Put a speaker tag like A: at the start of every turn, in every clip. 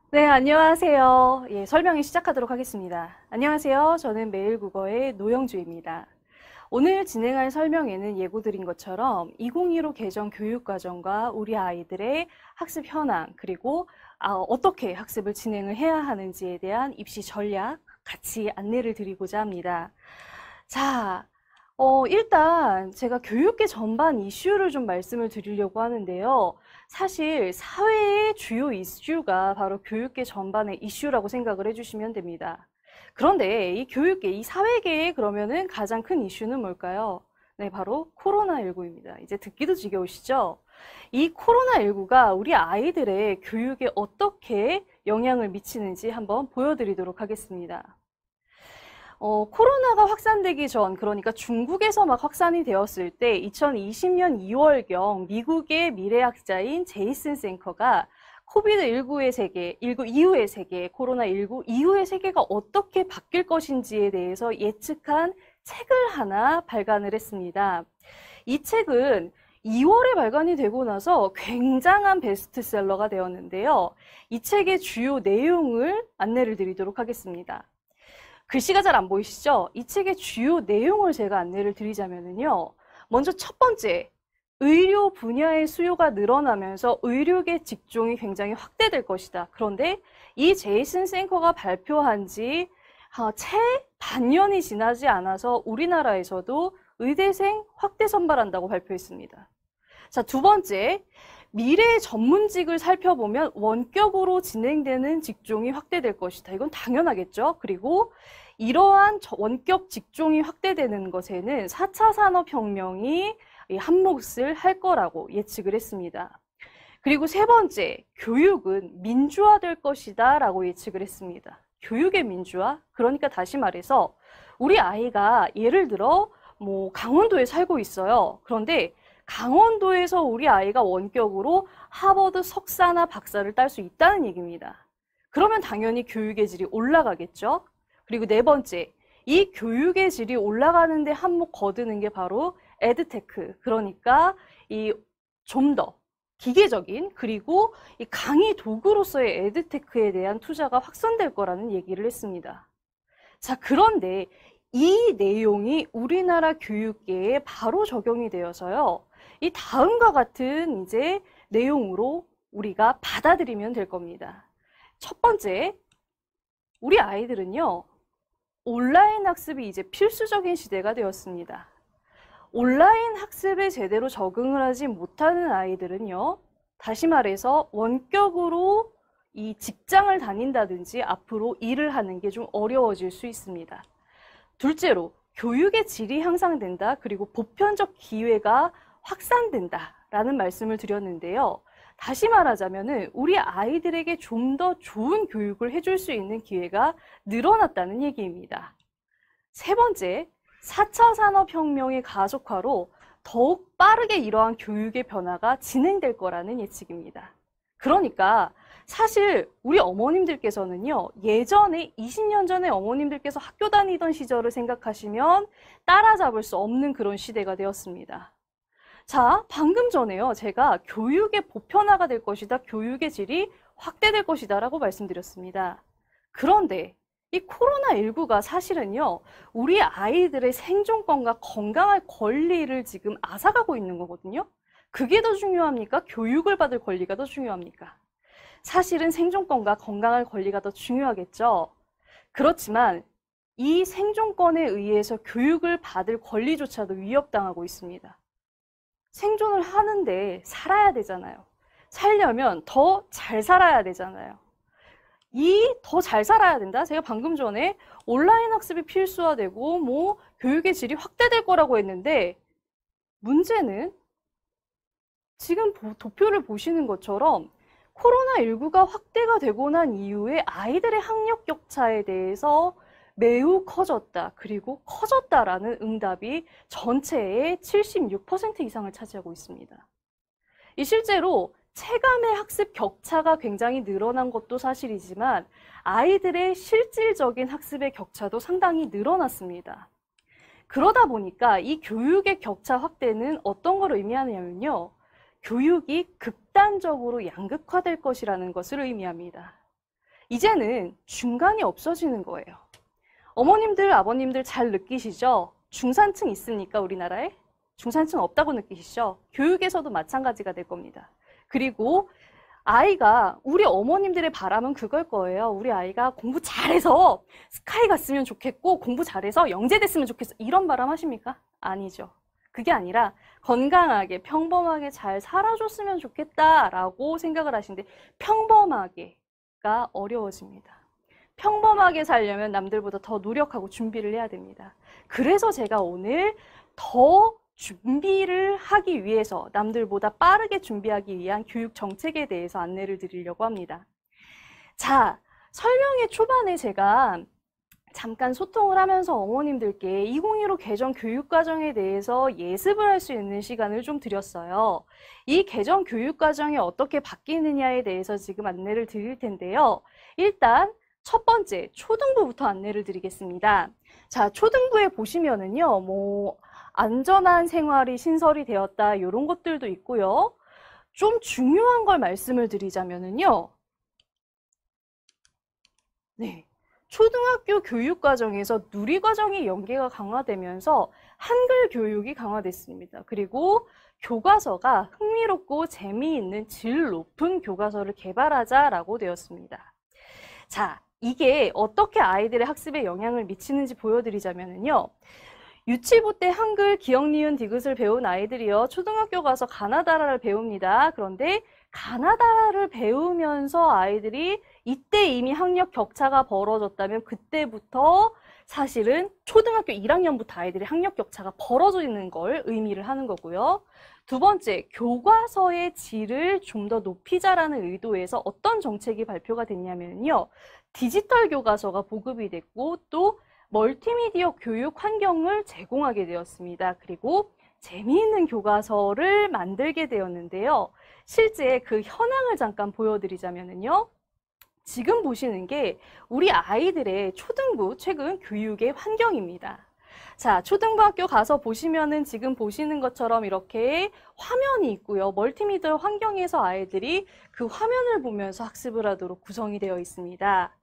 A: 네, 안녕하세요. 설명을 시작하도록 하겠습니다. 안녕하세요. 저는 매일국어의 노영주입니다. 오늘 진행할 설명에는 예고드린 것처럼 2015 개정 교육과정과 우리 아이들의 학습 현황, 그리고 어떻게 학습을 진행을 해야 하는지에 대한 입시 전략 같이 안내를 드리고자 합니다. 자, 일단 제가 교육계 전반 이슈를 좀 말씀을 드리려고 하는데요. 사실 사회의 주요 이슈가 바로 교육계 전반의 이슈라고 생각을 해주시면 됩니다. 그런데 이 교육계, 이 사회계의 그러면은 가장 큰 이슈는 뭘까요? 네, 바로 코로나19입니다. 이제 듣기도 지겨우시죠? 이 코로나19가 우리 아이들의 교육에 어떻게 영향을 미치는지 한번 보여드리도록 하겠습니다. 코로나가 확산되기 전, 그러니까 중국에서 막 확산이 되었을 때 2020년 2월경 미국의 미래학자인 제이슨 생커가 코비드19의 세계, 19 이후의 세계, 코로나19 이후의 세계가 어떻게 바뀔 것인지에 대해서 예측한 책을 하나 발간을 했습니다. 이 책은 2월에 발간이 되고 나서 굉장한 베스트셀러가 되었는데요. 이 책의 주요 내용을 안내를 드리도록 하겠습니다. 글씨가 잘 안 보이시죠? 이 책의 주요 내용을 제가 안내를 드리자면요. 먼저 첫 번째, 의료 분야의 수요가 늘어나면서 의료계 직종이 굉장히 확대될 것이다. 그런데 이 제이슨 생커가 발표한 지 채 반년이 지나지 않아서 우리나라에서도 의대생 확대 선발한다고 발표했습니다. 자, 두 번째, 미래의 전문직을 살펴보면 원격으로 진행되는 직종이 확대될 것이다. 이건 당연하겠죠. 그리고 이러한 원격 직종이 확대되는 것에는 4차 산업혁명이 한몫을 할 거라고 예측을 했습니다. 그리고 세 번째, 교육은 민주화될 것이다 라고 예측을 했습니다. 교육의 민주화? 그러니까 다시 말해서 우리 아이가 예를 들어 강원도에 살고 있어요. 그런데 강원도에서 우리 아이가 원격으로 하버드 석사나 박사를 딸 수 있다는 얘기입니다. 그러면 당연히 교육의 질이 올라가겠죠. 그리고 네 번째, 이 교육의 질이 올라가는데 한몫 거두는 게 바로 에드테크, 그러니까 이 좀 더 기계적인 그리고 이 강의 도구로서의 에드테크에 대한 투자가 확산될 거라는 얘기를 했습니다. 자, 그런데 이 내용이 우리나라 교육계에 바로 적용이 되어서요. 이 다음과 같은 이제 내용으로 우리가 받아들이면 될 겁니다. 첫 번째, 우리 아이들은요, 온라인 학습이 이제 필수적인 시대가 되었습니다. 온라인 학습에 제대로 적응을 하지 못하는 아이들은요, 다시 말해서 원격으로 이 직장을 다닌다든지 앞으로 일을 하는 게 좀 어려워질 수 있습니다. 둘째로, 교육의 질이 향상된다. 그리고 보편적 기회가 확산된다라는 말씀을 드렸는데요. 다시 말하자면은 우리 아이들에게 좀 더 좋은 교육을 해줄 수 있는 기회가 늘어났다는 얘기입니다. 세 번째, 4차 산업혁명의 가속화로 더욱 빠르게 이러한 교육의 변화가 진행될 거라는 예측입니다. 그러니까 사실 우리 어머님들께서는요, 예전에 20년 전에 어머님들께서 학교 다니던 시절을 생각하시면 따라잡을 수 없는 그런 시대가 되었습니다. 자, 방금 전에요, 제가 교육의 보편화가 될 것이다, 교육의 질이 확대될 것이다 라고 말씀드렸습니다. 그런데 이 코로나19가 사실은요, 우리 아이들의 생존권과 건강할 권리를 지금 앗아가고 있는 거거든요. 그게 더 중요합니까? 교육을 받을 권리가 더 중요합니까? 사실은 생존권과 건강할 권리가 더 중요하겠죠. 그렇지만 이 생존권에 의해서 교육을 받을 권리조차도 위협당하고 있습니다. 생존을 하는데 살아야 되잖아요. 살려면 더 잘 살아야 되잖아요. 이 더 잘 살아야 된다? 제가 방금 전에 온라인 학습이 필수화되고 교육의 질이 확대될 거라고 했는데 문제는 지금 도표를 보시는 것처럼 코로나19가 확대가 되고 난 이후에 아이들의 학력 격차에 대해서 매우 커졌다. 그리고 커졌다라는 응답이 전체의 76% 이상을 차지하고 있습니다. 이 실제로 체감의 학습 격차가 굉장히 늘어난 것도 사실이지만 아이들의 실질적인 학습의 격차도 상당히 늘어났습니다. 그러다 보니까 이 교육의 격차 확대는 어떤 걸 의미하냐면요. 교육이 극단적으로 양극화될 것이라는 것을 의미합니다. 이제는 중간이 없어지는 거예요. 어머님들, 아버님들 잘 느끼시죠? 중산층 있습니까, 우리나라에? 중산층 없다고 느끼시죠? 교육에서도 마찬가지가 될 겁니다. 그리고 아이가, 우리 어머님들의 바람은 그걸 거예요. 우리 아이가 공부 잘해서 스카이 갔으면 좋겠고 공부 잘해서 영재 됐으면 좋겠어. 이런 바람 하십니까? 아니죠. 그게 아니라 건강하게 평범하게 잘 살아줬으면 좋겠다라고 생각을 하시는데 평범하게가 어려워집니다. 평범하게 살려면 남들보다 더 노력하고 준비를 해야 됩니다. 그래서 제가 오늘 더 준비를 하기 위해서 남들보다 빠르게 준비하기 위한 교육 정책에 대해서 안내를 드리려고 합니다. 자, 설명의 초반에 제가 잠깐 소통을 하면서 어머님들께 2015 개정 교육과정에 대해서 예습을 할 수 있는 시간을 좀 드렸어요. 이 개정 교육과정이 어떻게 바뀌느냐에 대해서 지금 안내를 드릴 텐데요. 일단 첫 번째, 초등부부터 안내를 드리겠습니다. 자, 초등부에 보시면은요, 안전한 생활이 신설이 되었다, 이런 것들도 있고요. 좀 중요한 걸 말씀을 드리자면은요. 네. 초등학교 교육과정에서 누리과정의 연계가 강화되면서 한글 교육이 강화됐습니다. 그리고 교과서가 흥미롭고 재미있는 질 높은 교과서를 개발하자라고 되었습니다. 자, 이게 어떻게 아이들의 학습에 영향을 미치는지 보여드리자면요. 유치부 때 한글, 기역, 니은, 디귿을 배운 아이들이요. 초등학교 가서 가나다라를 배웁니다. 그런데 가나다라를 배우면서 아이들이 이때 이미 학력 격차가 벌어졌다면 그때부터 사실은 초등학교 1학년부터 아이들이 학력 격차가 벌어지는 걸 의미를 하는 거고요. 두 번째, 교과서의 질을 좀 더 높이자라는 의도에서 어떤 정책이 발표가 됐냐면요. 디지털 교과서가 보급이 됐고 또 멀티미디어 교육 환경을 제공하게 되었습니다. 그리고 재미있는 교과서를 만들게 되었는데요. 실제 그 현황을 잠깐 보여드리자면요. 지금 보시는 게 우리 아이들의 초등부 최근 교육의 환경입니다. 자, 초등부학교 가서 보시면은 지금 보시는 것처럼 이렇게 화면이 있고요. 멀티미디어 환경에서 아이들이 그 화면을 보면서 학습을 하도록 구성이 되어 있습니다.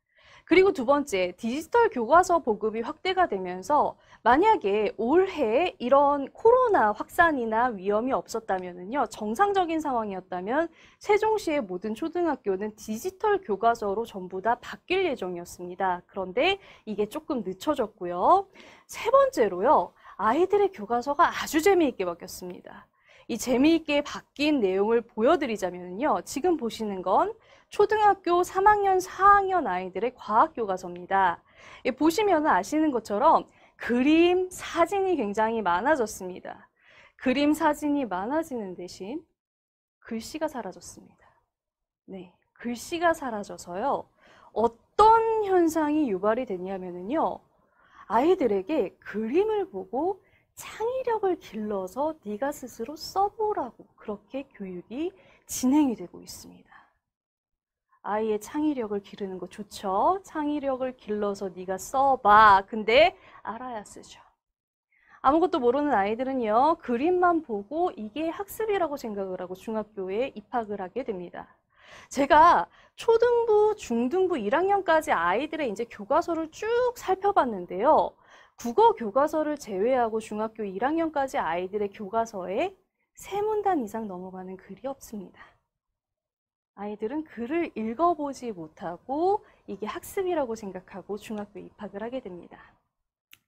A: 그리고 두 번째, 디지털 교과서 보급이 확대가 되면서 만약에 올해 이런 코로나 확산이나 위험이 없었다면요, 정상적인 상황이었다면 세종시의 모든 초등학교는 디지털 교과서로 전부 다 바뀔 예정이었습니다. 그런데 이게 조금 늦춰졌고요. 세 번째로요, 아이들의 교과서가 아주 재미있게 바뀌었습니다. 이 재미있게 바뀐 내용을 보여드리자면요, 지금 보시는 건 초등학교 3학년, 4학년 아이들의 과학교과서입니다. 보시면 아시는 것처럼 그림, 사진이 굉장히 많아졌습니다. 그림, 사진이 많아지는 대신 글씨가 사라졌습니다. 네, 글씨가 사라져서요. 어떤 현상이 유발이 됐냐면요. 아이들에게 그림을 보고 창의력을 길러서 네가 스스로 써보라고 그렇게 교육이 진행이 되고 있습니다. 아이의 창의력을 기르는 거 좋죠? 창의력을 길러서 네가 써봐. 근데 알아야 쓰죠. 아무것도 모르는 아이들은요. 그림만 보고 이게 학습이라고 생각을 하고 중학교에 입학을 하게 됩니다. 제가 초등부, 중등부 1학년까지 아이들의 이제 교과서를 쭉 살펴봤는데요. 국어 교과서를 제외하고 중학교 1학년까지 아이들의 교과서에 3문단 이상 넘어가는 글이 없습니다. 아이들은 글을 읽어보지 못하고 이게 학습이라고 생각하고 중학교에 입학을 하게 됩니다.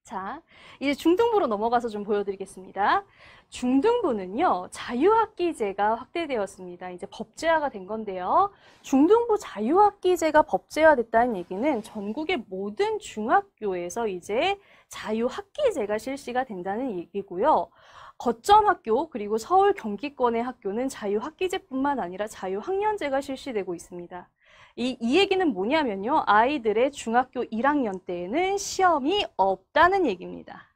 A: 자, 이제 중등부로 넘어가서 좀 보여드리겠습니다. 중등부는요, 자유학기제가 확대되었습니다. 이제 법제화가 된 건데요. 중등부 자유학기제가 법제화됐다는 얘기는 전국의 모든 중학교에서 이제 자유학기제가 실시가 된다는 얘기고요. 거점학교 그리고 서울 경기권의 학교는 자유학기제뿐만 아니라 자유학년제가 실시되고 있습니다. 이 얘기는 뭐냐면요. 아이들의 중학교 1학년 때에는 시험이 없다는 얘기입니다.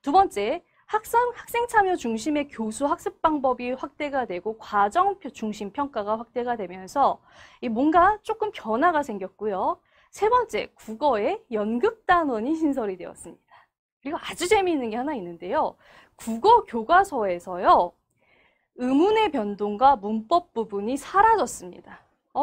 A: 두 번째, 학생 참여 중심의 교수 학습 방법이 확대가 되고 과정 중심 평가가 확대가 되면서 뭔가 조금 변화가 생겼고요. 세 번째, 국어에 연극 단원이 신설이 되었습니다. 그리고 아주 재미있는 게 하나 있는데요. 국어 교과서에서요. 의문의 변동과 문법 부분이 사라졌습니다.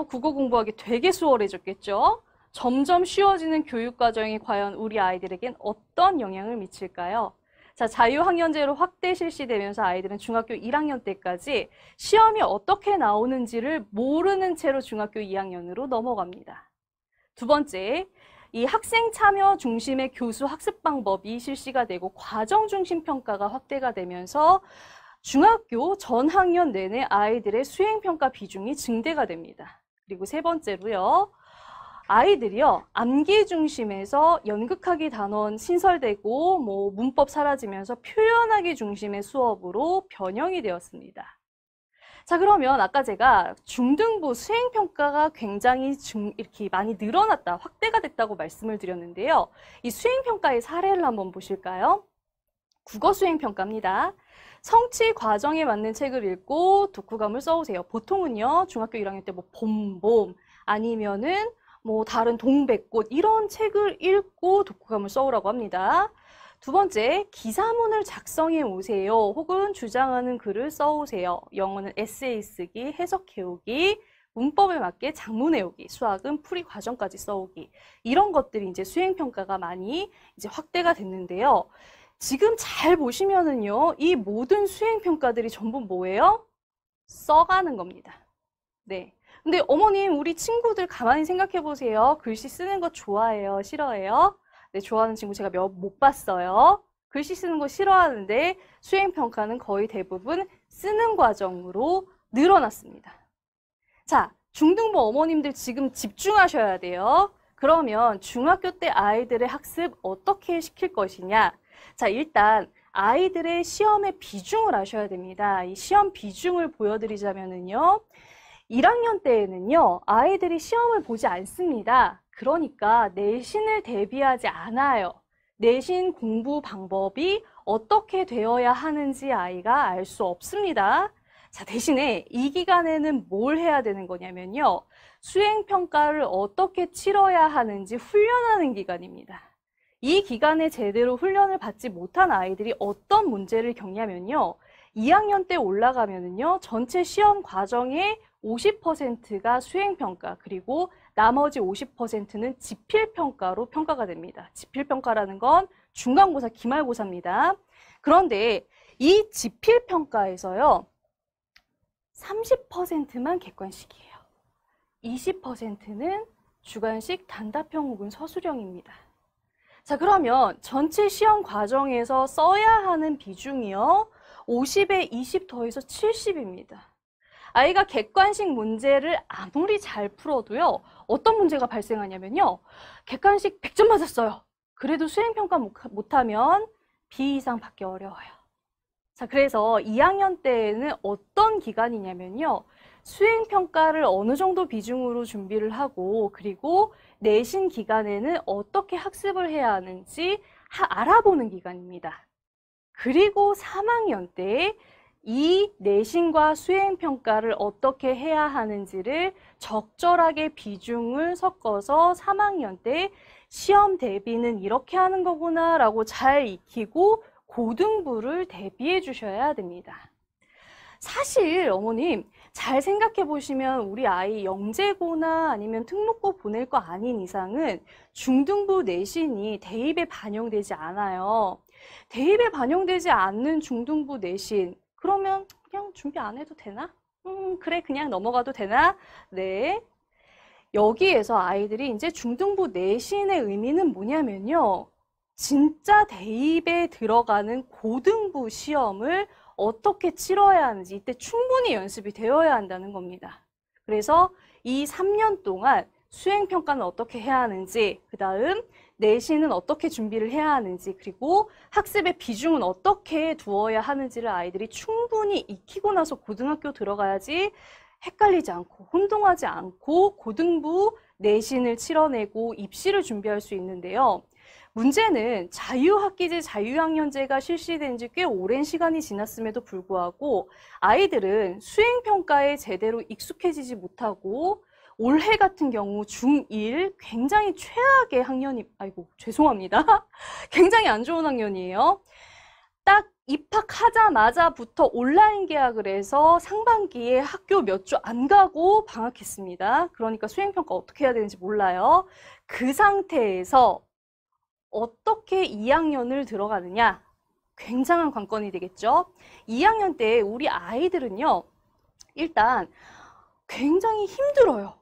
A: 국어 공부하기 되게 수월해졌겠죠? 점점 쉬워지는 교육 과정이 과연 우리 아이들에겐 어떤 영향을 미칠까요? 자, 자유학년제로 확대 실시되면서 아이들은 중학교 1학년 때까지 시험이 어떻게 나오는지를 모르는 채로 중학교 2학년으로 넘어갑니다. 두 번째, 이 학생 참여 중심의 교수 학습 방법이 실시가 되고 과정 중심 평가가 확대가 되면서 중학교 전 학년 내내 아이들의 수행 평가 비중이 증대가 됩니다. 그리고 세 번째로요. 아이들이요, 암기 중심에서 연극하기 단원 신설되고 문법 사라지면서 표현하기 중심의 수업으로 변형이 되었습니다. 자, 그러면 아까 제가 중등부 수행평가가 굉장히 이렇게 많이 늘어났다, 확대가 됐다고 말씀을 드렸는데요. 이 수행평가의 사례를 한번 보실까요? 국어 수행평가입니다. 성취 과정에 맞는 책을 읽고 독후감을 써오세요. 보통은요, 중학교 1학년 때 봄봄 아니면은 다른 동백꽃 이런 책을 읽고 독후감을 써오라고 합니다. 두 번째, 기사문을 작성해 오세요. 혹은 주장하는 글을 써오세요. 영어는 에세이 쓰기, 해석해오기, 문법에 맞게 작문 외우기, 수학은 풀이 과정까지 써오기. 이런 것들이 이제 수행평가가 많이 이제 확대가 됐는데요. 지금 잘 보시면은요, 이 모든 수행평가들이 전부 뭐예요? 써가는 겁니다. 네. 근데 어머님, 우리 친구들 가만히 생각해 보세요. 글씨 쓰는 거 좋아해요? 싫어해요? 네, 좋아하는 친구 제가 못 봤어요. 글씨 쓰는 거 싫어하는데 수행평가는 거의 대부분 쓰는 과정으로 늘어났습니다. 자, 중등부 어머님들 지금 집중하셔야 돼요. 그러면 중학교 때 아이들의 학습 어떻게 시킬 것이냐? 자, 일단 아이들의 시험의 비중을 아셔야 됩니다. 이 시험 비중을 보여드리자면은요. 1학년 때에는요, 아이들이 시험을 보지 않습니다. 그러니까 내신을 대비하지 않아요. 내신 공부 방법이 어떻게 되어야 하는지 아이가 알 수 없습니다. 자, 대신에 이 기간에는 뭘 해야 되는 거냐면요. 수행평가를 어떻게 치러야 하는지 훈련하는 기간입니다. 이 기간에 제대로 훈련을 받지 못한 아이들이 어떤 문제를 겪냐면요. 2학년 때 올라가면은요, 전체 시험 과정의 50%가 수행평가, 그리고 나머지 50%는 지필평가로 평가가 됩니다. 지필평가라는 건 중간고사, 기말고사입니다. 그런데 이 지필평가에서요, 30%만 객관식이에요. 20%는 주관식 단답형 혹은 서술형입니다. 자, 그러면 전체 시험 과정에서 써야 하는 비중이요, 50에 20 더해서 70입니다. 아이가 객관식 문제를 아무리 잘 풀어도요, 어떤 문제가 발생하냐면요, 객관식 100점 맞았어요. 그래도 수행평가 못하면 B 이상 받기 어려워요. 자, 그래서 2학년 때에는 어떤 기간이냐면요, 수행평가를 어느 정도 비중으로 준비를 하고, 그리고 내신 기간에는 어떻게 학습을 해야 하는지 알아보는 기간입니다. 그리고 3학년 때 이 내신과 수행평가를 어떻게 해야 하는지를 적절하게 비중을 섞어서 3학년 때 시험 대비는 이렇게 하는 거구나 라고 잘 익히고 고등부를 대비해 주셔야 됩니다. 사실 어머님 잘 생각해 보시면 우리 아이 영재고나 아니면 특목고 보낼 거 아닌 이상은 중등부 내신이 대입에 반영되지 않아요. 대입에 반영되지 않는 중등부 내신, 그러면 그냥 준비 안 해도 되나? 그래, 그냥 넘어가도 되나? 네. 여기에서 아이들이 이제 중등부 내신의 의미는 뭐냐면요. 진짜 대입에 들어가는 고등부 시험을 어떻게 치러야 하는지 이때 충분히 연습이 되어야 한다는 겁니다. 그래서 이 3년 동안 수행평가는 어떻게 해야 하는지, 그 다음 내신은 어떻게 준비를 해야 하는지, 그리고 학습의 비중은 어떻게 두어야 하는지를 아이들이 충분히 익히고 나서 고등학교 들어가야지 헷갈리지 않고 혼동하지 않고 고등부 내신을 치러내고 입시를 준비할 수 있는데요. 문제는 자유학기제, 자유학년제가 실시된 지 꽤 오랜 시간이 지났음에도 불구하고 아이들은 수행평가에 제대로 익숙해지지 못하고 올해 같은 경우 중1 굉장히 최악의 학년이, 아이고 죄송합니다. 굉장히 안 좋은 학년이에요. 딱 입학하자마자부터 온라인 계약을 해서 상반기에 학교 몇 주 안 가고 방학했습니다. 그러니까 수행평가 어떻게 해야 되는지 몰라요. 그 상태에서 어떻게 2학년을 들어가느냐? 굉장한 관건이 되겠죠. 2학년 때 우리 아이들은요, 일단 굉장히 힘들어요.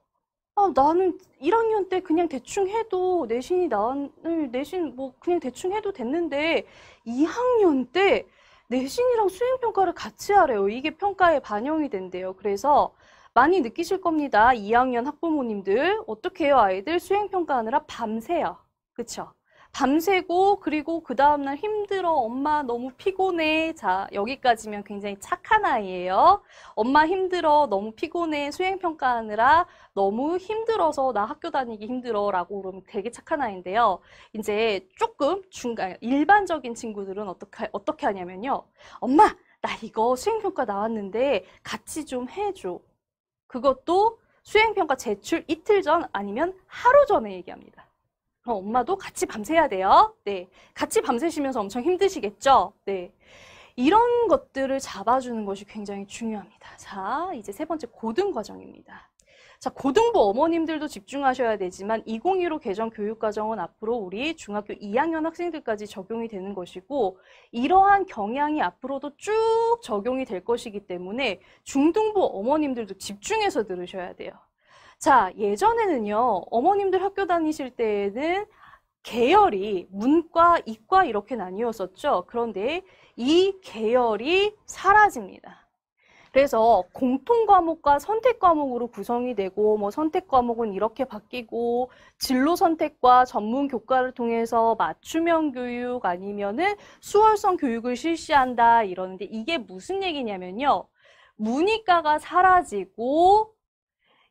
A: 나는 1학년 때 그냥 대충 해도 내신 뭐 그냥 대충 해도 됐는데 2학년 때 내신이랑 수행평가를 같이 하래요. 이게 평가에 반영이 된대요. 그래서 많이 느끼실 겁니다. 2학년 학부모님들 어떻게 해요? 아이들 수행평가 하느라 밤새요. 그쵸? 밤새고 그리고 그 다음날 힘들어. 엄마 너무 피곤해. 자, 여기까지면 굉장히 착한 아이예요. 엄마 힘들어. 너무 피곤해. 수행평가하느라 너무 힘들어서 나 학교 다니기 힘들어 라고 그러면 되게 착한 아이인데요. 이제 조금 중간 일반적인 친구들은 어떻게 하냐면요. 엄마 나 이거 수행평가 나왔는데 같이 좀 해줘. 그것도 수행평가 제출 이틀 전 아니면 하루 전에 얘기합니다. 그럼 엄마도 같이 밤새야 돼요. 네. 같이 밤새시면서 엄청 힘드시겠죠? 네. 이런 것들을 잡아주는 것이 굉장히 중요합니다. 자, 이제 세 번째 고등 과정입니다. 자, 고등부 어머님들도 집중하셔야 되지만 2015 개정 교육과정은 앞으로 우리 중학교 2학년 학생들까지 적용이 되는 것이고 이러한 경향이 앞으로도 쭉 적용이 될 것이기 때문에 중등부 어머님들도 집중해서 들으셔야 돼요. 자, 예전에는요, 어머님들 학교 다니실 때에는 계열이 문과, 이과 이렇게 나뉘었었죠. 그런데 이 계열이 사라집니다. 그래서 공통 과목과 선택 과목으로 구성이 되고 뭐 선택 과목은 이렇게 바뀌고 진로 선택과 전문 교과를 통해서 맞춤형 교육 아니면은 수월성 교육을 실시한다 이러는데 이게 무슨 얘기냐면요. 문이과가 사라지고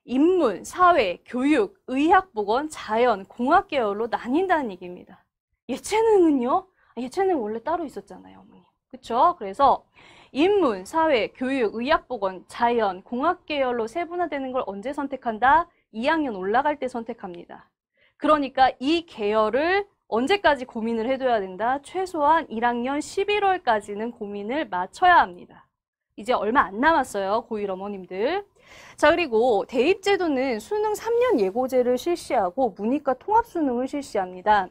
A: 인문, 사회, 교육, 의학, 보건, 자연, 공학 계열로 나뉜다는 얘기입니다. 예체능은요? 예체능 원래 따로 있었잖아요, 어머니. 그쵸? 그래서 인문, 사회, 교육, 의학, 보건, 자연, 공학 계열로 세분화되는 걸 언제 선택한다? 2학년 올라갈 때 선택합니다. 그러니까 이 계열을 언제까지 고민을 해둬야 된다? 최소한 1학년 11월까지는 고민을 마쳐야 합니다. 이제 얼마 안 남았어요, 고1 어머님들. 자, 그리고 대입제도는 수능 3년 예고제를 실시하고 문이과 통합수능을 실시합니다.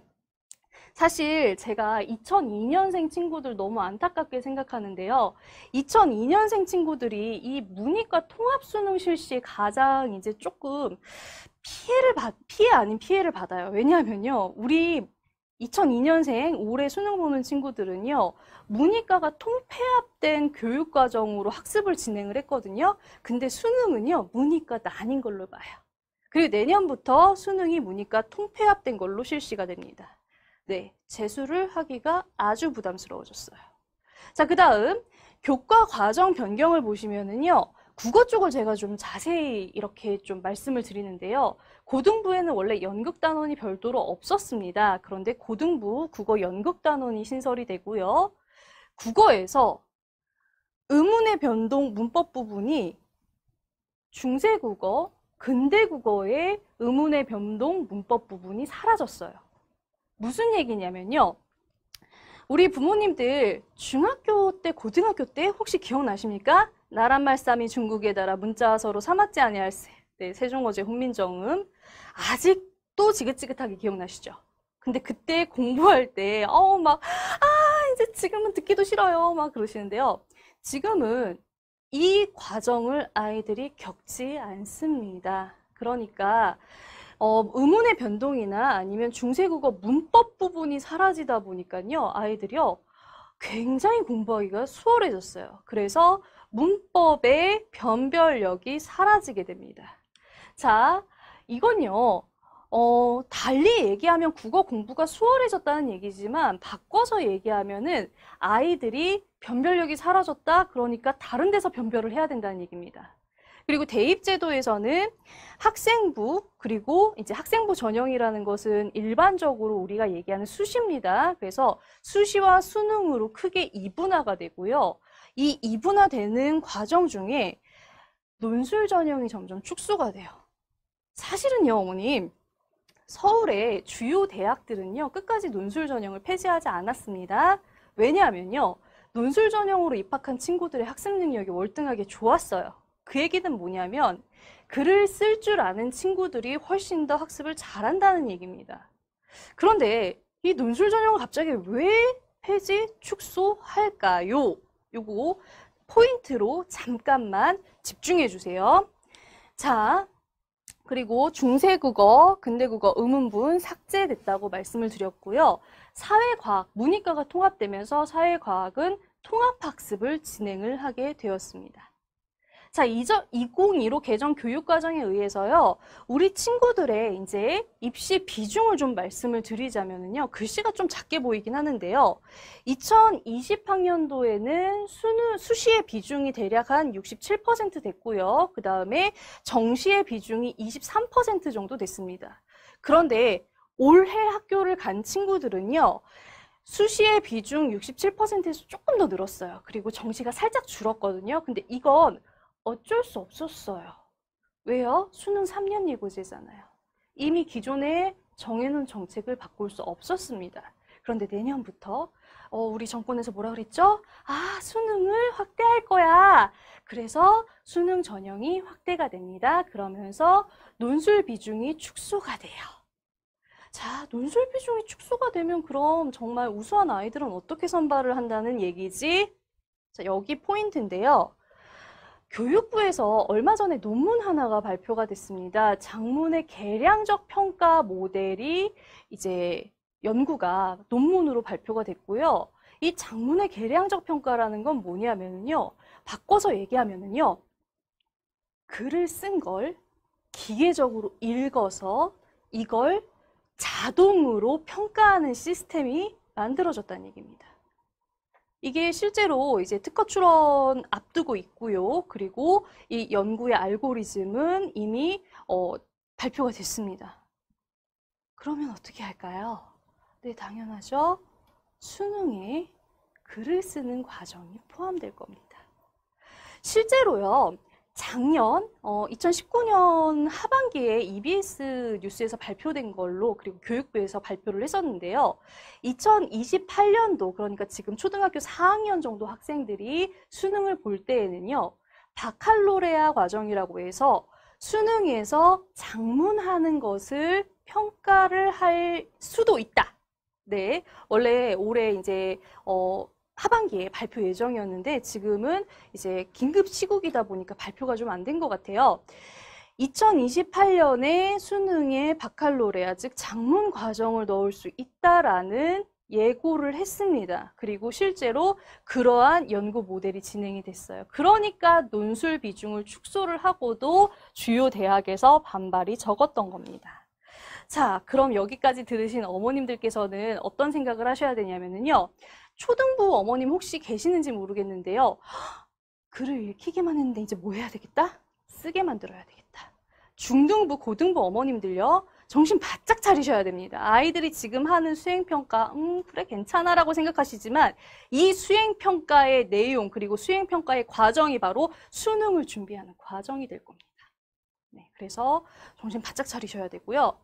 A: 사실 제가 2002년생 친구들 너무 안타깝게 생각하는데요. 2002년생 친구들이 이 문이과 통합수능 실시에 가장 이제 조금 피해 아닌 피해를 받아요. 왜냐하면요. 우리 2002년생 올해 수능 보는 친구들은요. 문이과가 통폐합된 교육과정으로 학습을 진행을 했거든요. 근데 수능은요. 문이과 아닌 걸로 봐요. 그리고 내년부터 수능이 문이과 통폐합된 걸로 실시가 됩니다. 네, 재수를 하기가 아주 부담스러워졌어요. 자, 그 다음 교과 과정 변경을 보시면은요. 국어 쪽을 제가 좀 자세히 이렇게 좀 말씀을 드리는데요. 고등부에는 원래 연극단원이 별도로 없었습니다. 그런데 고등부 국어 연극단원이 신설이 되고요. 국어에서 의문의 변동 문법 부분이 중세국어, 근대국어의 의문의 변동 문법 부분이 사라졌어요. 무슨 얘기냐면요. 우리 부모님들 중학교 때, 고등학교 때 혹시 기억나십니까? 나란 말싸미 중국에 달아 문자서로 삼았지 아니할세. 네, 세종어제 훈민정음. 아직도 지긋지긋하게 기억나시죠? 근데 그때 공부할 때, 이제 지금은 듣기도 싫어요. 막 그러시는데요. 지금은 이 과정을 아이들이 겪지 않습니다. 그러니까, 의문의 변동이나 아니면 중세국어 문법 부분이 사라지다 보니까요, 아이들이요, 굉장히 공부하기가 수월해졌어요. 그래서 문법의 변별력이 사라지게 됩니다. 자, 이건요, 달리 얘기하면 국어 공부가 수월해졌다는 얘기지만 바꿔서 얘기하면은 아이들이 변별력이 사라졌다? 그러니까 다른 데서 변별을 해야 된다는 얘기입니다. 그리고 대입제도에서는 학생부, 그리고 이제 학생부 전형이라는 것은 일반적으로 우리가 얘기하는 수시입니다. 그래서 수시와 수능으로 크게 이분화가 되고요. 이 이분화되는 과정 중에 논술 전형이 점점 축소가 돼요. 사실은요, 어머님, 서울의 주요 대학들은요, 끝까지 논술 전형을 폐지하지 않았습니다. 왜냐하면요, 논술 전형으로 입학한 친구들의 학습 능력이 월등하게 좋았어요. 그 얘기는 뭐냐면 글을 쓸 줄 아는 친구들이 훨씬 더 학습을 잘한다는 얘기입니다. 그런데 이 논술 전형을 갑자기 왜 폐지, 축소할까요? 요거 포인트로 잠깐만 집중해 주세요. 자, 그리고 중세국어, 근대국어, 의문문 삭제됐다고 말씀을 드렸고요. 사회과학, 문이과가 통합되면서 사회과학은 통합학습을 진행을 하게 되었습니다. 자, 2015 개정 교육과정에 의해서요, 우리 친구들의 이제 입시 비중을 좀 말씀을 드리자면요, 글씨가 좀 작게 보이긴 하는데요. 2020학년도에는 수시의 비중이 대략 한 67% 됐고요. 그 다음에 정시의 비중이 23% 정도 됐습니다. 그런데 올해 학교를 간 친구들은요, 수시의 비중 67%에서 조금 더 늘었어요. 그리고 정시가 살짝 줄었거든요. 근데 이건 어쩔 수 없었어요. 왜요? 수능 3년 예고제잖아요. 이미 기존에 정해놓은 정책을 바꿀 수 없었습니다. 그런데 내년부터 우리 정권에서 뭐라 그랬죠? 아, 수능을 확대할 거야. 그래서 수능 전형이 확대가 됩니다. 그러면서 논술 비중이 축소가 돼요. 자, 논술 비중이 축소가 되면 그럼 정말 우수한 아이들은 어떻게 선발을 한다는 얘기지? 자, 여기 포인트인데요. 교육부에서 얼마 전에 논문 하나가 발표가 됐습니다. 장문의 계량적 평가 모델이 이제 연구가 논문으로 발표가 됐고요. 이 장문의 계량적 평가라는 건 뭐냐면요. 바꿔서 얘기하면요. 글을 쓴 걸 기계적으로 읽어서 이걸 자동으로 평가하는 시스템이 만들어졌다는 얘기입니다. 이게 실제로 이제 특허 출원 앞두고 있고요. 그리고 이 연구의 알고리즘은 이미 발표가 됐습니다. 그러면 어떻게 할까요? 네, 당연하죠. 수능에 글을 쓰는 과정이 포함될 겁니다. 실제로요. 작년 2019년 하반기에 EBS 뉴스에서 발표된 걸로 그리고 교육부에서 발표를 했었는데요. 2028년도 그러니까 지금 초등학교 4학년 정도 학생들이 수능을 볼 때에는요. 바칼로레아 과정이라고 해서 수능에서 작문하는 것을 평가를 할 수도 있다. 네, 원래 올해 이제 하반기에 발표 예정이었는데 지금은 이제 긴급 시국이다 보니까 발표가 좀 안 된 것 같아요. 2028년에 수능에 바칼로레아, 즉 작문 과정을 넣을 수 있다라는 예고를 했습니다. 그리고 실제로 그러한 연구 모델이 진행이 됐어요. 그러니까 논술 비중을 축소를 하고도 주요 대학에서 반발이 적었던 겁니다. 자, 그럼 여기까지 들으신 어머님들께서는 어떤 생각을 하셔야 되냐면요. 초등부 어머님 혹시 계시는지 모르겠는데요. 글을 읽히기만 했는데 이제 뭐 해야 되겠다? 쓰게 만들어야 되겠다. 중등부, 고등부 어머님들요. 정신 바짝 차리셔야 됩니다. 아이들이 지금 하는 수행평가, 그래 괜찮아 라고 생각하시지만 이 수행평가의 내용 그리고 수행평가의 과정이 바로 수능을 준비하는 과정이 될 겁니다. 네, 그래서 정신 바짝 차리셔야 되고요.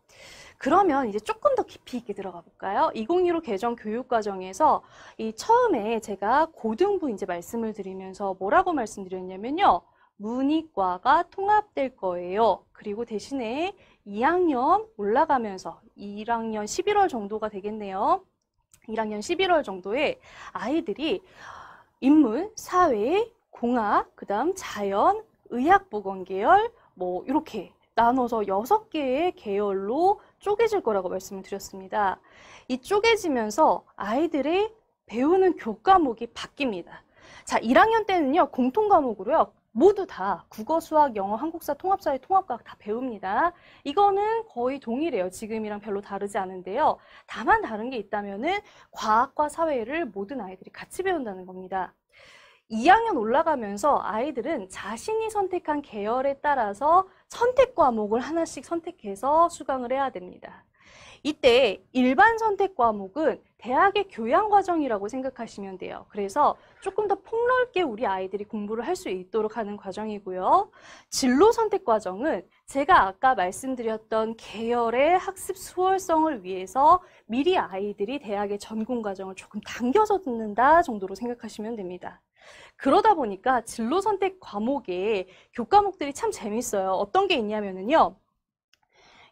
A: 그러면 이제 조금 더 깊이 있게 들어가 볼까요? 2015 개정 교육과정에서 이 처음에 제가 고등부 이제 말씀을 드리면서 뭐라고 말씀드렸냐면요. 문이과가 통합될 거예요. 그리고 대신에 2학년 올라가면서 1학년 11월 정도가 되겠네요. 1학년 11월 정도에 아이들이 인문, 사회, 공학, 그다음 자연, 의학보건 계열 뭐 이렇게 나눠서 6개의 계열로 쪼개질 거라고 말씀을 드렸습니다. 이 쪼개지면서 아이들의 배우는 교과목이 바뀝니다. 자, 1학년 때는요. 공통과목으로요. 모두 다 국어, 수학, 영어, 한국사, 통합사회, 통합과학 다 배웁니다. 이거는 거의 동일해요. 지금이랑 별로 다르지 않은데요. 다만 다른 게 있다면은 과학과 사회를 모든 아이들이 같이 배운다는 겁니다. 2학년 올라가면서 아이들은 자신이 선택한 계열에 따라서 선택 과목을 하나씩 선택해서 수강을 해야 됩니다. 이때 일반 선택 과목은 대학의 교양 과정이라고 생각하시면 돼요. 그래서 조금 더 폭넓게 우리 아이들이 공부를 할 수 있도록 하는 과정이고요. 진로 선택 과정은 제가 아까 말씀드렸던 계열의 학습 수월성을 위해서 미리 아이들이 대학의 전공 과정을 조금 당겨서 듣는다 정도로 생각하시면 됩니다. 그러다 보니까 진로 선택 과목에 교과목들이 참 재밌어요. 어떤 게 있냐면요.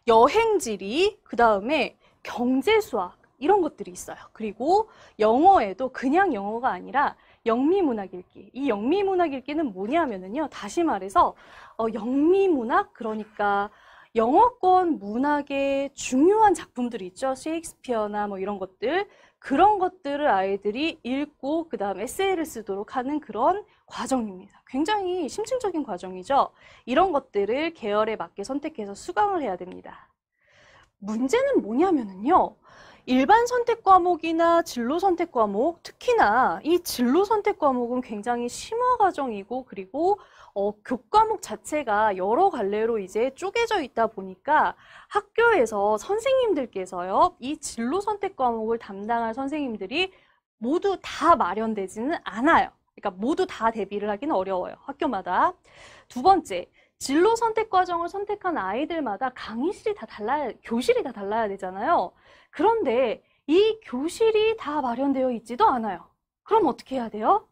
A: 여행지리, 그 다음에 경제수학 이런 것들이 있어요. 그리고 영어에도 그냥 영어가 아니라 영미문학 읽기. 이 영미문학 읽기는 뭐냐면요. 다시 말해서 영미문학, 그러니까 영어권 문학의 중요한 작품들이 있죠. 셰익스피어나 뭐 이런 것들. 그런 것들을 아이들이 읽고 그 다음 에세이를 쓰도록 하는 그런 과정입니다. 굉장히 심층적인 과정이죠. 이런 것들을 계열에 맞게 선택해서 수강을 해야 됩니다. 문제는 뭐냐면요. 일반 선택 과목이나 진로 선택 과목, 특히나 이 진로 선택 과목은 굉장히 심화 과정이고, 그리고 교과목 자체가 여러 갈래로 이제 쪼개져 있다 보니까 학교에서 선생님들께서요, 이 진로 선택 과목을 담당할 선생님들이 모두 다 마련되지는 않아요. 그러니까 모두 다 대비를 하기는 어려워요. 학교마다. 두 번째, 진로 선택 과정을 선택한 아이들마다 강의실이 다 달라야, 교실이 다 달라야 되잖아요. 그런데 이 교실이 다 마련되어 있지도 않아요. 그럼 어떻게 해야 돼요?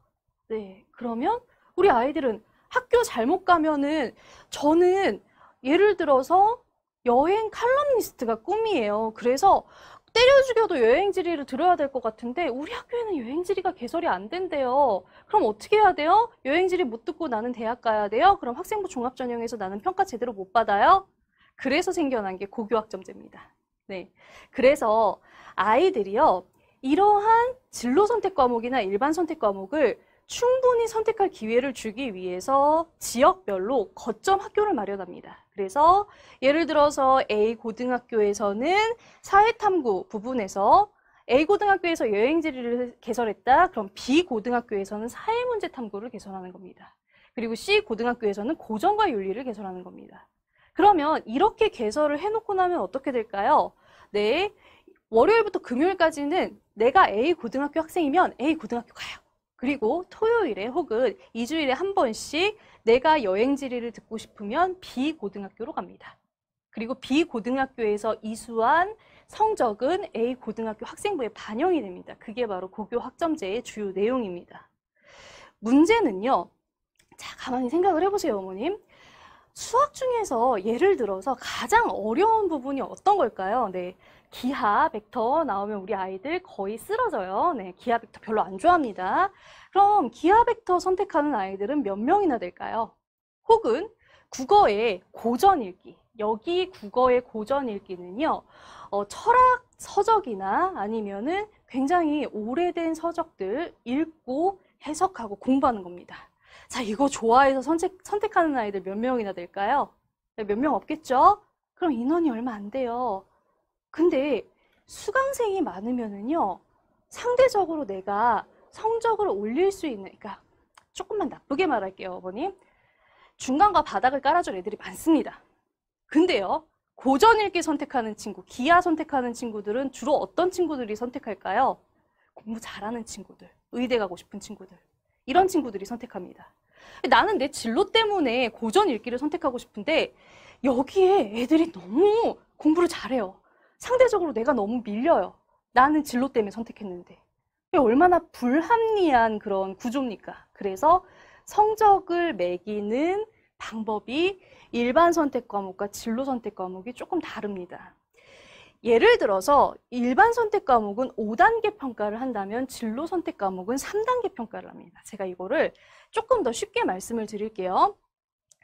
A: 네, 그러면 우리 아이들은 학교 잘못 가면은, 저는 예를 들어서 여행 칼럼니스트가 꿈이에요. 그래서 때려 죽여도 여행지리를 들어야 될 것 같은데 우리 학교에는 여행지리가 개설이 안 된대요. 그럼 어떻게 해야 돼요? 여행지리 못 듣고 나는 대학 가야 돼요? 그럼 학생부 종합전형에서 나는 평가 제대로 못 받아요? 그래서 생겨난 게 고교학점제입니다. 네, 그래서 아이들이요, 이러한 진로 선택 과목이나 일반 선택 과목을 충분히 선택할 기회를 주기 위해서 지역별로 거점 학교를 마련합니다. 그래서 예를 들어서 A 고등학교에서는 사회탐구 부분에서 A 고등학교에서 여행지리를 개설했다. 그럼 B 고등학교에서는 사회문제 탐구를 개설하는 겁니다. 그리고 C 고등학교에서는 고전과 윤리를 개설하는 겁니다. 그러면 이렇게 개설을 해놓고 나면 어떻게 될까요? 네, 월요일부터 금요일까지는 내가 A 고등학교 학생이면 A 고등학교 가요. 그리고 토요일에 혹은 2주일에 한 번씩 내가 여행지리를 듣고 싶으면 B 고등학교로 갑니다. 그리고 B 고등학교에서 이수한 성적은 A 고등학교 학생부에 반영이 됩니다. 그게 바로 고교 학점제의 주요 내용입니다. 문제는요. 자, 가만히 생각을 해보세요, 어머님. 수학 중에서 예를 들어서 가장 어려운 부분이 어떤 걸까요? 네, 기하, 벡터 나오면 우리 아이들 거의 쓰러져요. 네, 기하, 벡터 별로 안 좋아합니다. 그럼 기하, 벡터 선택하는 아이들은 몇 명이나 될까요? 혹은 국어의 고전 읽기. 여기 국어의 고전 읽기는요, 철학 서적이나 아니면은 굉장히 오래된 서적들 읽고 해석하고 공부하는 겁니다. 자, 이거 좋아해서 선택하는 아이들 몇 명이나 될까요? 몇 명 없겠죠? 그럼 인원이 얼마 안 돼요. 근데 수강생이 많으면은요, 상대적으로 내가 성적을 올릴 수 있는, 그러니까 조금만 나쁘게 말할게요, 어머님. 중간과 바닥을 깔아줄 애들이 많습니다. 근데요, 고전 읽기 선택하는 친구, 기하 선택하는 친구들은 주로 어떤 친구들이 선택할까요? 공부 잘하는 친구들, 의대 가고 싶은 친구들. 이런 친구들이 선택합니다. 나는 내 진로 때문에 고전 읽기를 선택하고 싶은데 여기에 애들이 너무 공부를 잘해요. 상대적으로 내가 너무 밀려요. 나는 진로 때문에 선택했는데. 이게 얼마나 불합리한 그런 구조입니까? 그래서 성적을 매기는 방법이 일반 선택 과목과 진로 선택 과목이 조금 다릅니다. 예를 들어서 일반 선택 과목은 5단계 평가를 한다면 진로 선택 과목은 3단계 평가를 합니다. 제가 이거를 조금 더 쉽게 말씀을 드릴게요.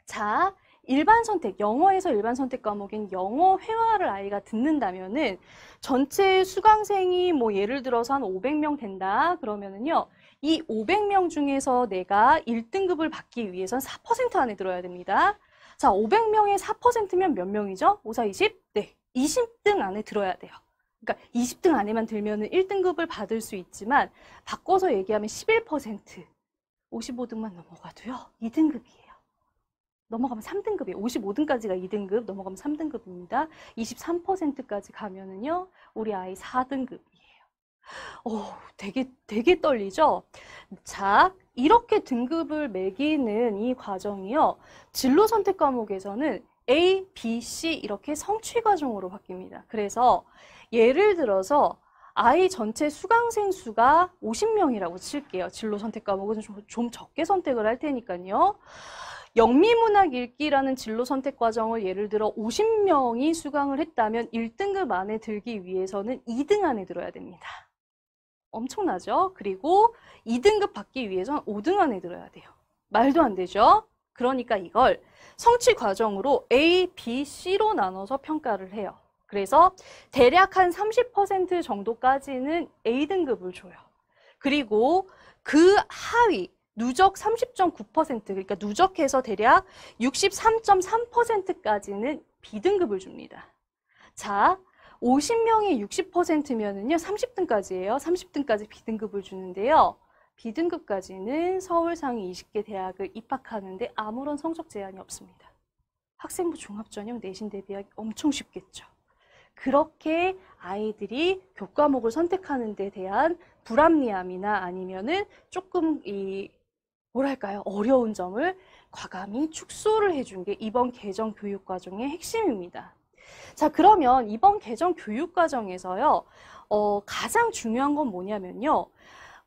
A: 자, 일반 선택, 영어에서 일반 선택 과목인 영어 회화를 아이가 듣는다면은 전체 수강생이 뭐 예를 들어서 한 500명 된다 그러면은요, 이 500명 중에서 내가 1등급을 받기 위해선 4% 안에 들어야 됩니다. 자, 500명의 4%면 몇 명이죠? 5, 4, 20? 네, 20등 안에 들어야 돼요. 그러니까 20등 안에만 들면은 1등급을 받을 수 있지만 바꿔서 얘기하면 11%, 55등만 넘어가도요, 2등급이에요. 넘어가면 3등급이에요. 55등까지가 2등급, 넘어가면 3등급입니다. 23%까지 가면은요, 우리 아이 4등급이에요. 되게 떨리죠? 자, 이렇게 등급을 매기는 이 과정이요, 진로 선택 과목에서는 A, B, C 이렇게 성취 과정으로 바뀝니다. 그래서 예를 들어서 아이 전체 수강생 수가 50명이라고 칠게요. 진로 선택 과목은 좀 적게 선택을 할 테니까요. 영미문학 읽기라는 진로 선택 과정을 예를 들어 50명이 수강을 했다면 1등급 안에 들기 위해서는 2등 안에 들어야 됩니다. 엄청나죠? 그리고 2등급 받기 위해서는 5등 안에 들어야 돼요. 말도 안 되죠? 그러니까 이걸 성취 과정으로 A, B, C로 나눠서 평가를 해요. 그래서 대략 한 30% 정도까지는 A등급을 줘요. 그리고 그 하위 누적 30.9%, 그러니까 누적해서 대략 63.3%까지는 B등급을 줍니다. 자, 50명이 60%면은요, 30등까지예요. 30등까지 B등급을 주는데요. B등급까지는 서울 상위 20개 대학을 입학하는데 아무런 성적 제한이 없습니다. 학생부 종합전형 내신 대비하기 엄청 쉽겠죠. 그렇게 아이들이 교과목을 선택하는 데 대한 불합리함이나 아니면은 조금 뭐랄까요, 어려운 점을 과감히 축소를 해준 게 이번 개정 교육과정의 핵심입니다. 자, 그러면 이번 개정 교육과정에서요, 가장 중요한 건 뭐냐면요,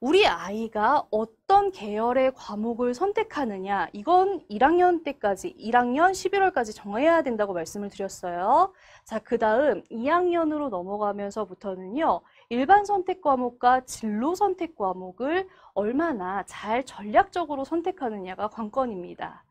A: 우리 아이가 어떤 계열의 과목을 선택하느냐, 이건 1학년 때까지, 1학년 11월까지 정해야 된다고 말씀을 드렸어요. 자, 그 다음 2학년으로 넘어가면서부터는요, 일반 선택 과목과 진로 선택 과목을 얼마나 잘 전략적으로 선택하느냐가 관건입니다.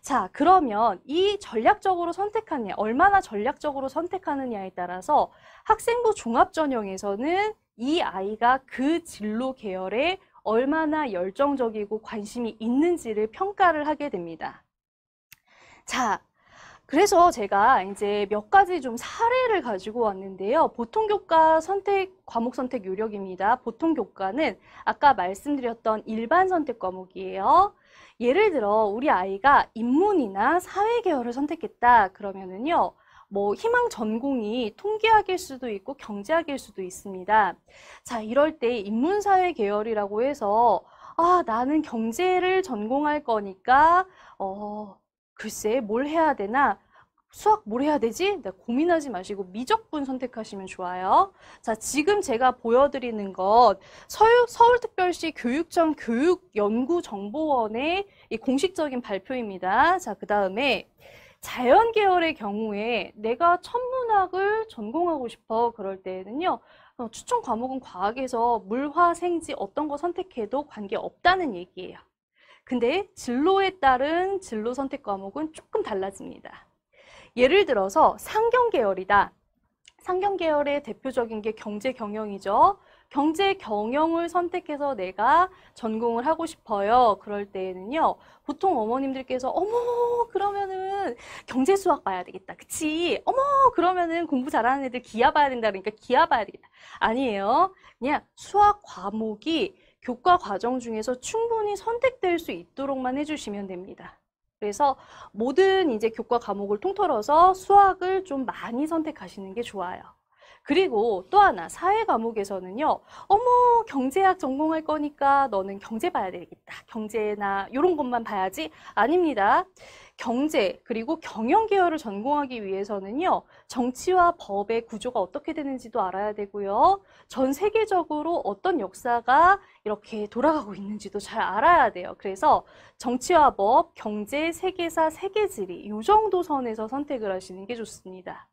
A: 자, 그러면 이 전략적으로 선택하느냐, 얼마나 전략적으로 선택하느냐에 따라서 학생부 종합전형에서는 이 아이가 그 진로 계열에 얼마나 열정적이고 관심이 있는지를 평가를 하게 됩니다. 자, 그래서 제가 이제 몇 가지 좀 사례를 가지고 왔는데요. 보통교과 선택, 과목 선택 요령입니다. 보통교과는 아까 말씀드렸던 일반 선택 과목이에요. 예를 들어 우리 아이가 인문이나 사회계열을 선택했다 그러면은요, 뭐 희망 전공이 통계학일 수도 있고 경제학일 수도 있습니다. 자, 이럴 때 인문사회 계열이라고 해서 나는 경제를 전공할 거니까 글쎄 뭘 해야 되나? 수학 뭘 해야 되지? 고민하지 마시고 미적분 선택하시면 좋아요. 자, 지금 제가 보여드리는 것 서울특별시 교육청 교육연구정보원의 이 공식적인 발표입니다. 자, 그 다음에 자연 계열의 경우에 내가 천문학을 전공하고 싶어 그럴 때에는요, 추천 과목은 과학에서 물, 화, 생지 어떤 거 선택해도 관계없다는 얘기예요. 근데 진로에 따른 진로 선택 과목은 조금 달라집니다. 예를 들어서 상경 계열이다. 상경 계열의 대표적인 게 경제 경영이죠. 경제 경영을 선택해서 내가 전공을 하고 싶어요. 그럴 때에는요, 보통 어머님들께서 그러면은 경제 수학 봐야 되겠다. 그치? 그러면은 공부 잘하는 애들 기하 봐야 된다. 그러니까 기하 봐야 되겠다. 아니에요. 그냥 수학 과목이 교과 과정 중에서 충분히 선택될 수 있도록만 해주시면 됩니다. 그래서 모든 이제 교과 과목을 통틀어서 수학을 좀 많이 선택하시는 게 좋아요. 그리고 또 하나, 사회 과목에서는요, 경제학 전공할 거니까 너는 경제 봐야 되겠다. 경제나 이런 것만 봐야지. 아닙니다. 경제, 그리고 경영 계열을 전공하기 위해서는요, 정치와 법의 구조가 어떻게 되는지도 알아야 되고요. 전 세계적으로 어떤 역사가 이렇게 돌아가고 있는지도 잘 알아야 돼요. 그래서 정치와 법, 경제, 세계사, 세계지리 이 정도 선에서 선택을 하시는 게 좋습니다.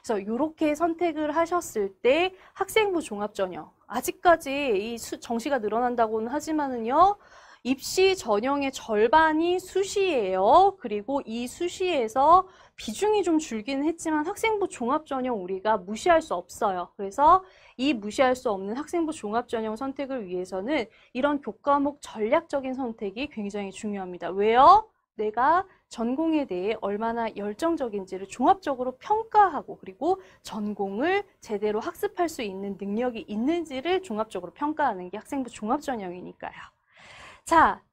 A: 그래서 이렇게 선택을 하셨을 때 학생부 종합전형, 아직까지 이 정시가 늘어난다고는 하지만은요, 입시 전형의 절반이 수시예요. 그리고 이 수시에서 비중이 좀 줄기는 했지만 학생부 종합전형 우리가 무시할 수 없어요. 그래서 이 무시할 수 없는 학생부 종합전형 선택을 위해서는 이런 교과목 전략적인 선택이 굉장히 중요합니다. 왜요? 내가 전공에 대해 얼마나 열정적인지를 종합적으로 평가하고 그리고 전공을 제대로 학습할 수 있는 능력이 있는지를 종합적으로 평가하는 게 학생부 종합전형이니까요. 자,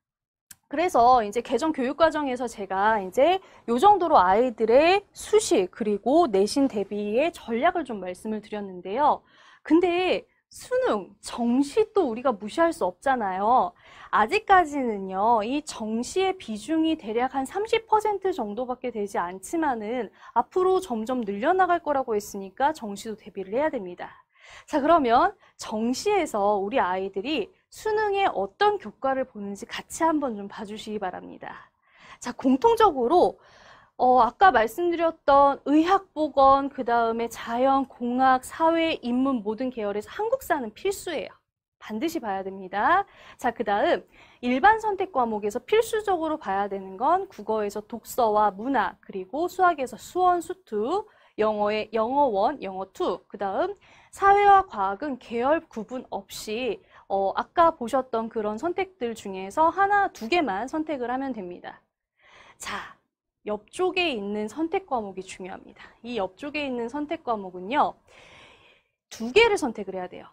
A: 그래서 이제 개정 교육 과정에서 제가 이제 요 정도로 아이들의 수시 그리고 내신 대비의 전략을 좀 말씀을 드렸는데요. 근데 수능, 정시도 우리가 무시할 수 없잖아요. 아직까지는요, 이 정시의 비중이 대략 한 30% 정도밖에 되지 않지만은 앞으로 점점 늘려나갈 거라고 했으니까 정시도 대비를 해야 됩니다. 자, 그러면 정시에서 우리 아이들이 수능에 어떤 교과를 보는지 같이 한번 좀 봐주시기 바랍니다. 자, 공통적으로 아까 말씀드렸던 의학보건, 그 다음에 자연, 공학, 사회, 인문 모든 계열에서 한국사는 필수예요. 반드시 봐야 됩니다. 자, 그 다음 일반 선택 과목에서 필수적으로 봐야 되는 건 국어에서 독서와 문학, 그리고 수학에서 수원, 수투, 영어의 영어원, 영어2, 그 다음 사회와 과학은 계열 구분 없이 아까 보셨던 그런 선택들 중에서 하나, 두 개만 선택을 하면 됩니다. 자, 옆쪽에 있는 선택 과목이 중요합니다. 이 옆쪽에 있는 선택 과목은요, 두 개를 선택을 해야 돼요.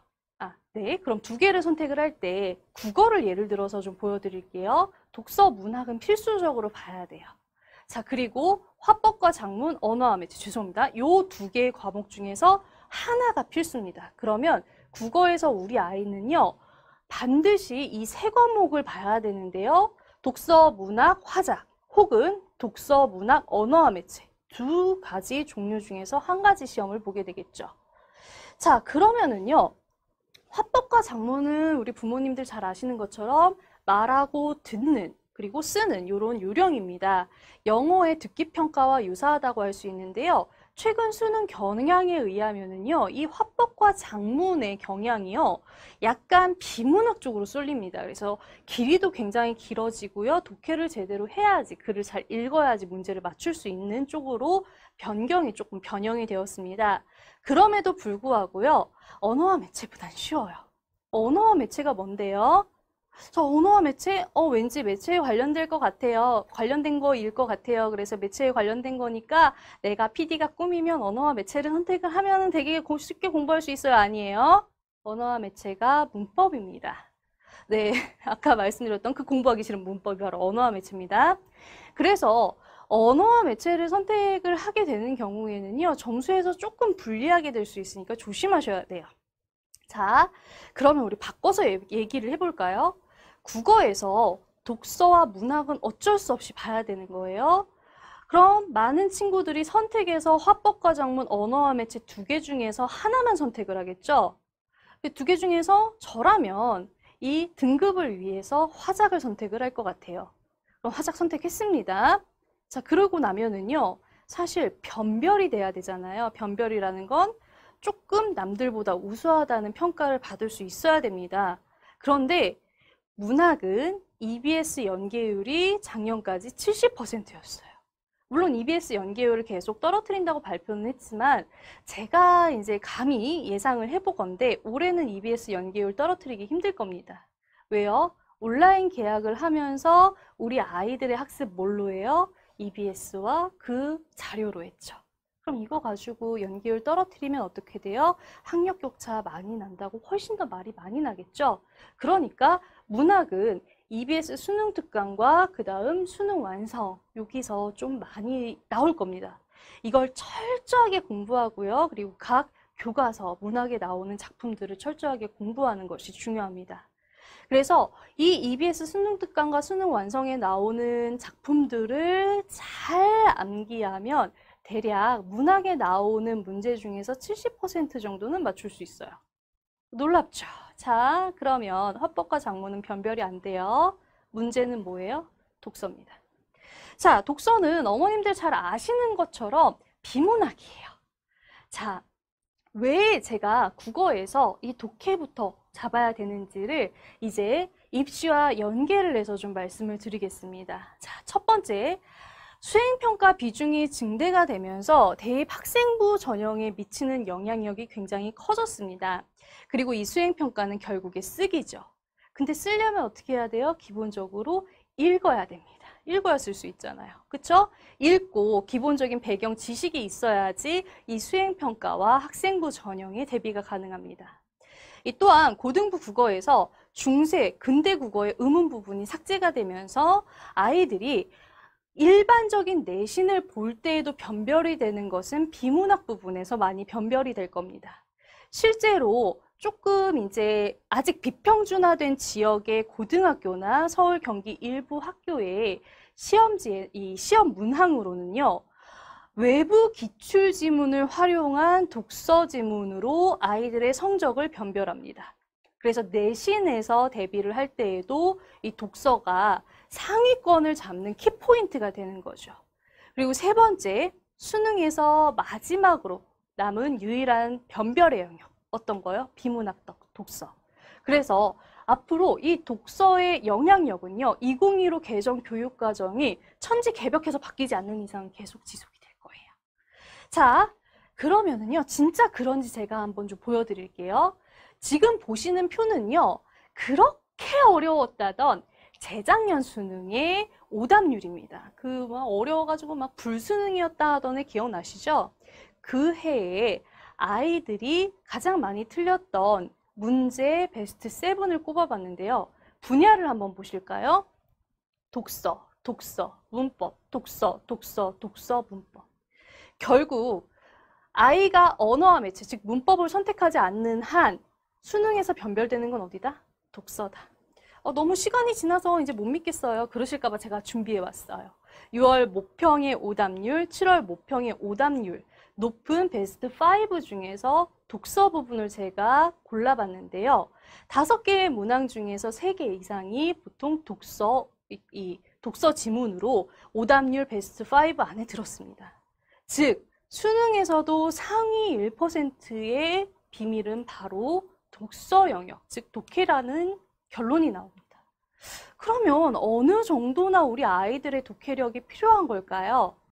A: 네. 그럼 두 개를 선택을 할 때 국어를 예를 들어서 좀 보여드릴게요. 독서, 문학은 필수적으로 봐야 돼요. 자, 그리고 화법과 작문, 언어와 매체, 죄송합니다. 요 두 개의 과목 중에서 하나가 필수입니다. 그러면 국어에서 우리 아이는요, 반드시 이 세 과목을 봐야 되는데요. 독서, 문학, 화작, 혹은 독서, 문학, 언어와 매체 두 가지 종류 중에서 한 가지 시험을 보게 되겠죠. 자, 그러면은요, 화법과 작문은 우리 부모님들 잘 아시는 것처럼 말하고 듣는 그리고 쓰는 이런 요령입니다. 영어의 듣기 평가와 유사하다고 할 수 있는데요. 최근 수능 경향에 의하면은요, 이 화법과 작문의 경향이요, 약간 비문학 쪽으로 쏠립니다. 그래서 길이도 굉장히 길어지고요, 독해를 제대로 해야지, 글을 잘 읽어야지 문제를 맞출 수 있는 쪽으로 조금 변형이 되었습니다. 그럼에도 불구하고요, 언어와 매체보단 쉬워요. 언어와 매체가 뭔데요? 저 언어와 매체? 왠지 매체에 관련될 것 같아요. 관련된 거일 것 같아요. 그래서 매체에 관련된 거니까 내가 PD가 꿈이면 언어와 매체를 선택을 하면 되게 쉽게 공부할 수 있어요. 아니에요? 언어와 매체가 문법입니다. 네, 아까 말씀드렸던 그 공부하기 싫은 문법이 바로 언어와 매체입니다. 그래서 언어와 매체를 선택을 하게 되는 경우에는요, 점수에서 조금 불리하게 될 수 있으니까 조심하셔야 돼요. 자, 그러면 우리 바꿔서 얘기를 해볼까요? 국어에서 독서와 문학은 어쩔 수 없이 봐야 되는 거예요. 그럼 많은 친구들이 선택해서 화법과 작문, 언어와 매체 두 개 중에서 하나만 선택을 하겠죠? 두 개 중에서 저라면 이 등급을 위해서 화작을 선택을 할 것 같아요. 그럼 화작 선택했습니다. 자, 그러고 나면은요, 사실 변별이 돼야 되잖아요. 변별이라는 건 조금 남들보다 우수하다는 평가를 받을 수 있어야 됩니다. 그런데 문학은 EBS 연계율이 작년까지 70%였어요. 물론 EBS 연계율을 계속 떨어뜨린다고 발표는 했지만 제가 이제 감히 예상을 해보건대 올해는 EBS 연계율 떨어뜨리기 힘들 겁니다. 왜요? 온라인 계약을 하면서 우리 아이들의 학습 뭘로 해요? EBS와 그 자료로 했죠. 그럼 이거 가지고 연계율 떨어뜨리면 어떻게 돼요? 학력 격차 많이 난다고 훨씬 더 말이 많이 나겠죠? 그러니까 문학은 EBS 수능 특강과 그 다음 수능 완성 여기서 좀 많이 나올 겁니다. 이걸 철저하게 공부하고요. 그리고 각 교과서, 문학에 나오는 작품들을 철저하게 공부하는 것이 중요합니다. 그래서 이 EBS 수능 특강과 수능 완성에 나오는 작품들을 잘 암기하면 대략 문학에 나오는 문제 중에서 70% 정도는 맞출 수 있어요. 놀랍죠? 자, 그러면 화법과 작문은 변별이 안 돼요. 문제는 뭐예요? 독서입니다. 자, 독서는 어머님들 잘 아시는 것처럼 비문학이에요. 자, 왜 제가 국어에서 이 독해부터 잡아야 되는지를 이제 입시와 연계를 해서 좀 말씀을 드리겠습니다. 자, 첫 번째, 수행평가 비중이 증대가 되면서 대입 학생부 전형에 미치는 영향력이 굉장히 커졌습니다. 그리고 이 수행평가는 결국에 쓰기죠. 근데 쓰려면 어떻게 해야 돼요? 기본적으로 읽어야 됩니다. 읽어야 쓸 수 있잖아요. 그쵸? 읽고 기본적인 배경 지식이 있어야지 이 수행평가와 학생부 전형의 대비가 가능합니다. 이 또한 고등부 국어에서 중세, 근대 국어의 의문 부분이 삭제가 되면서 아이들이 일반적인 내신을 볼 때에도 변별이 되는 것은 비문학 부분에서 많이 변별이 될 겁니다. 실제로 조금 이제 아직 비평준화된 지역의 고등학교나 서울, 경기 일부 학교의 시험지에 이 시험 문항으로는요. 외부 기출 지문을 활용한 독서 지문으로 아이들의 성적을 변별합니다. 그래서 내신에서 대비를 할 때에도 이 독서가 상위권을 잡는 키포인트가 되는 거죠. 그리고 세 번째, 수능에서 마지막으로 남은 유일한 변별의 영역. 어떤 거요? 비문학 독서. 그래서 앞으로 이 독서의 영향력은요, 2015 개정 교육과정이 천지개벽해서 바뀌지 않는 이상 계속 지속이 될 거예요. 자, 그러면은요, 진짜 그런지 제가 한번 좀 보여드릴게요. 지금 보시는 표는요, 그렇게 어려웠다던 재작년 수능의 오답률입니다. 막 어려워가지고 막 불수능이었다 하던 애 기억나시죠? 그 해에 아이들이 가장 많이 틀렸던 문제 베스트 7을 꼽아봤는데요. 분야를 한번 보실까요? 독서, 독서, 문법, 독서, 독서, 독서, 문법. 결국 아이가 언어와 매체, 즉 문법을 선택하지 않는 한 수능에서 변별되는 건 어디다? 독서다. 너무 시간이 지나서 이제 못 믿겠어요. 그러실까봐 제가 준비해왔어요. 6월 모평의 오답률, 7월 모평의 오답률, 높은 베스트 5 중에서 독서 부분을 제가 골라봤는데요. 5개의 문항 중에서 3개 이상이 보통 독서 지문으로 오답률 베스트 5 안에 들었습니다. 즉, 수능에서도 상위 1%의 비밀은 바로 독서 영역, 즉 독해라는 결론이 나옵니다. 그러면 어느 정도나 우리 아이들의 독해력이 필요한 걸까요?